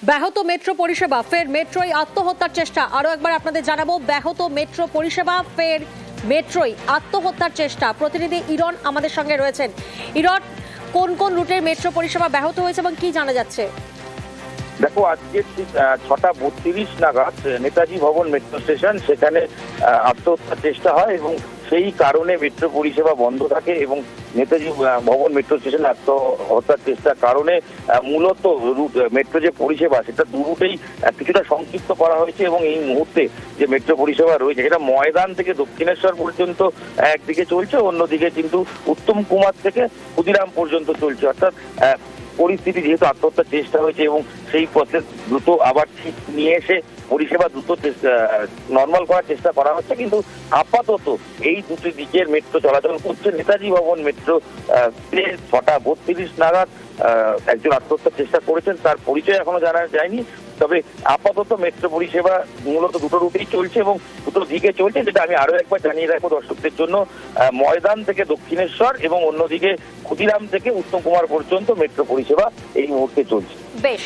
ব্যাহত মেট্রো পরিষেবা, ফের মেট্রোয় আত্মহত্যার চেষ্টা। আরো একবার আপনাদের জানাবো, ব্যাহত মেট্রো পরিষেবা, ফের মেট্রোয় আত্মহত্যার চেষ্টা। প্রতিনিধি ইরন আমাদের সঙ্গে রয়েছেন। ইরন, কোন কোন রুটের মেট্রো পরিষেবা ব্যাহত হয়েছে এবং কি জানা যাচ্ছে? দেখো, আজকে ঠিক 6:32 নাগাদ নেতাজি ভবন মেট্রো স্টেশন, সেখানে আত্মহত্যার চেষ্টা হয় এবং সেই কারণে মেট্রো পরিষেবা বন্ধ থাকে এবং নেতাজি ভবন মেট্রো স্টেশনে আত্মহত্যার চেষ্টার কারণে মূলত মেট্রো যে পরিষেবা সেটা দু রুটেই কিছুটা সংক্ষিপ্ত করা হয়েছে এবং এই মুহূর্তে যে মেট্রো পরিষেবা রয়েছে সেটা ময়দান থেকে দক্ষিণেশ্বর পর্যন্ত একদিকে চলছে, অন্যদিকে কিন্তু উত্তম কুমার থেকে ক্ষুদিরাম পর্যন্ত চলছে। অর্থাৎ পরিস্থিতি যেহেতু আত্মহত্যার চেষ্টা হয়েছে এবং সেই প্রসেস দ্রুত আবার ঠিক নিয়ে এসে পরিষেবা দ্রুত নর্মাল করার চেষ্টা করা হচ্ছে, কিন্তু আপাতত এই দুটি দিকের মেট্রো চলাচল করছে। নেতাজি ভবন মেট্রো 6:32 নাগাদ একজন আত্মহত্যার চেষ্টা করেছেন, তার পরিচয় এখনো জানা যায়নি। তবে আপাতত মেট্রো পরিষেবা মূলত দুটো রুটেই চলছে এবং দুটো দিকে চলছে, যেটা আমি আরো একবার জানিয়ে রাখবো দর্শকদের জন্য। ময়দান থেকে দক্ষিণেশ্বর এবং অন্যদিকে ক্ষুদিরাম থেকে উত্তম কুমার পর্যন্ত মেট্রো পরিষেবা এই মুহূর্তে চলছে। বেশ।